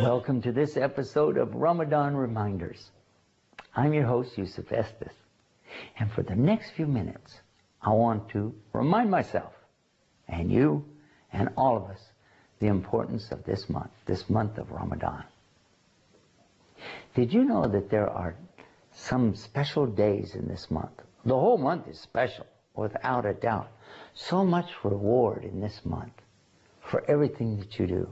Welcome to this episode of Ramadan Reminders. I'm your host, Yusuf Estes. And for the next few minutes, I want to remind myself, and you, and all of us, the importance of this month of Ramadan. Did you know that there are some special days in this month? The whole month is special, without a doubt. So much reward in this month for everything that you do.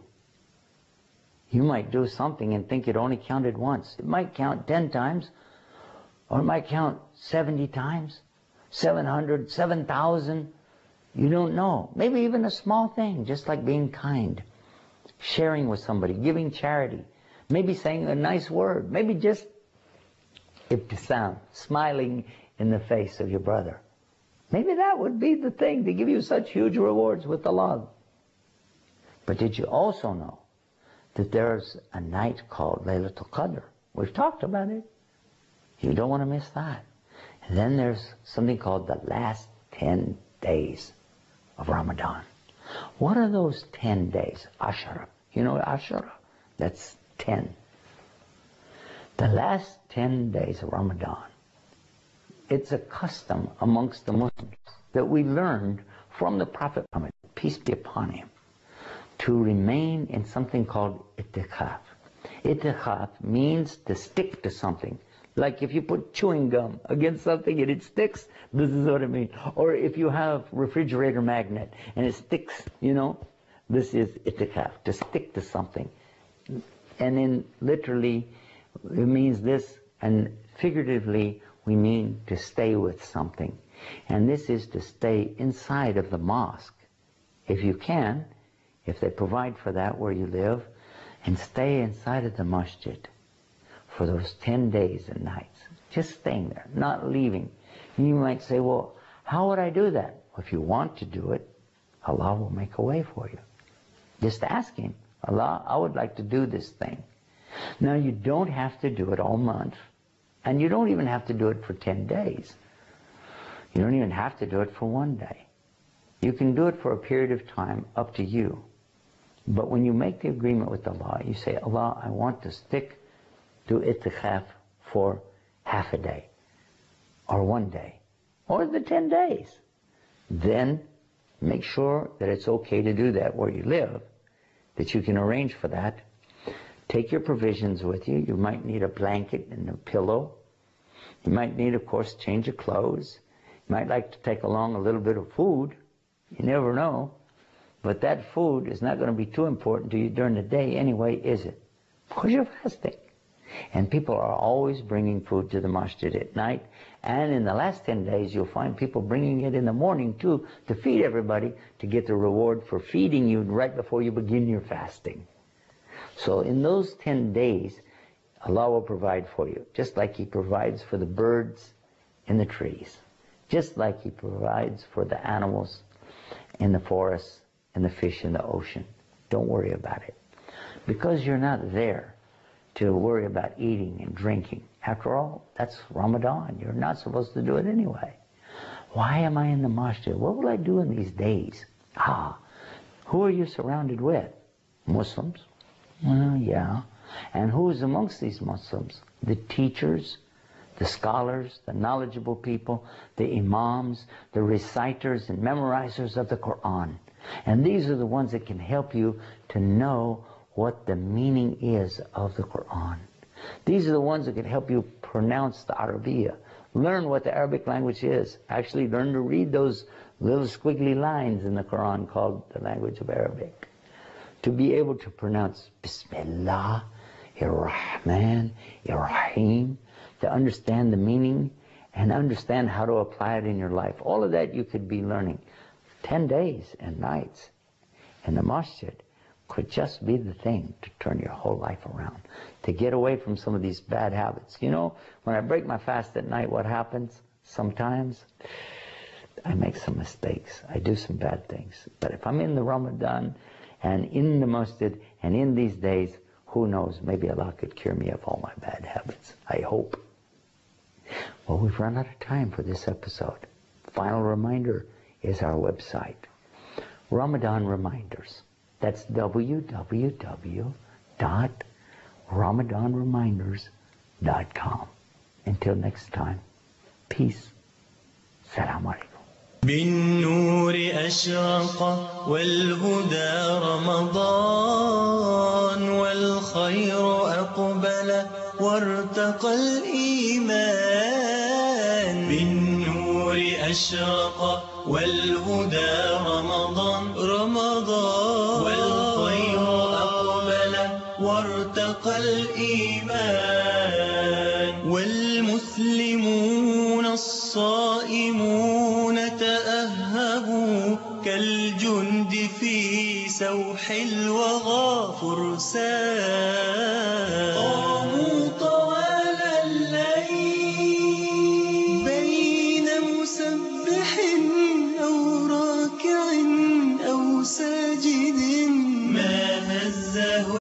You might do something and think it only counted once. It might count 10 times, or it might count 70 times, 700, 7,000. You don't know. Maybe even a small thing, just like being kind, sharing with somebody, giving charity, maybe saying a nice word, maybe just ibtisam, smiling in the face of your brother. Maybe that would be the thing to give you such huge rewards with Allah. But did you also know that there's a night called Laylatul Qadr? We've talked about it. You don't want to miss that. And then there's something called the last 10 days of Ramadan. What are those 10 days? Ashara. You know Ashara? That's 10. The last 10 days of Ramadan, it's a custom amongst the Muslims that we learned from the Prophet Muhammad, peace be upon him, to remain in something called itikaf. Itikaf means to stick to something. Like if you put chewing gum against something and it sticks, this is what I mean. Or if you have refrigerator magnet and it sticks, this is itikaf, to stick to something. And then literally it means this, and figuratively we mean to stay with something. And this is to stay inside of the mosque, if you can, if they provide for that where you live, and stay inside of the masjid for those 10 days and nights. Just staying there, not leaving. You might say, well, how would I do that? Well, if you want to do it, Allah will make a way for you. Just ask Him, Allah, I would like to do this thing. Now, you don't have to do it all month, and you don't even have to do it for 10 days. You don't even have to do it for one day. You can do it for a period of time, up to you. But when you make the agreement with Allah, you say, Allah, I want to stick to itikaf for half a day, or one day, or the 10 days. Then make sure that it's okay to do that where you live, that you can arrange for that. Take your provisions with you. You might need a blanket and a pillow. You might need, of course, change of clothes. You might like to take along a little bit of food. You never know. But that food is not going to be too important to you during the day anyway, is it? Because you're fasting. And people are always bringing food to the masjid at night. And in the last 10 days, you'll find people bringing it in the morning too, to feed everybody, to get the reward for feeding you right before you begin your fasting. So in those 10 days, Allah will provide for you, just like He provides for the birds in the trees, just like He provides for the animals in the forests and the fish in the ocean. Don't worry about it. Because you're not there to worry about eating and drinking. After all, that's Ramadan. You're not supposed to do it anyway. Why am I in the masjid? What will I do in these days? Who are you surrounded with? Muslims? Well, yeah. And who is amongst these Muslims? The teachers, the scholars, the knowledgeable people, the imams, the reciters and memorizers of the Quran. And these are the ones that can help you to know what the meaning is of the Quran. These are the ones that can help you pronounce the Arabiya, learn what the Arabic language is, actually learn to read those little squiggly lines in the Quran called the language of Arabic, to be able to pronounce Bismillah, Ar-Rahman, Ar-Rahim, to understand the meaning and understand how to apply it in your life. All of that you could be learning. 10 days and nights in the masjid could just be the thing to turn your whole life around, to get away from some of these bad habits. You know, when I break my fast at night, what happens? Sometimes I make some mistakes. I do some bad things. But if I'm in the Ramadan and in the masjid and in these days, who knows, maybe Allah could cure me of all my bad habits. I hope. Well, we've run out of time for this episode. Final reminder is our website, Ramadan Reminders. That's www.ramadanreminders.com. RamadanReminders.com. Until next time, peace. Assalamu alaikum. بالنور أشرق والهدى رمضان والخير أقبل وارتقى الإيمان. بالنور أشرق والهدى رمضان والخير أقبل وارتقى الإيمان. والمسلمون الصائمون تأهبوا كالجند في سوح الوغى فرسان.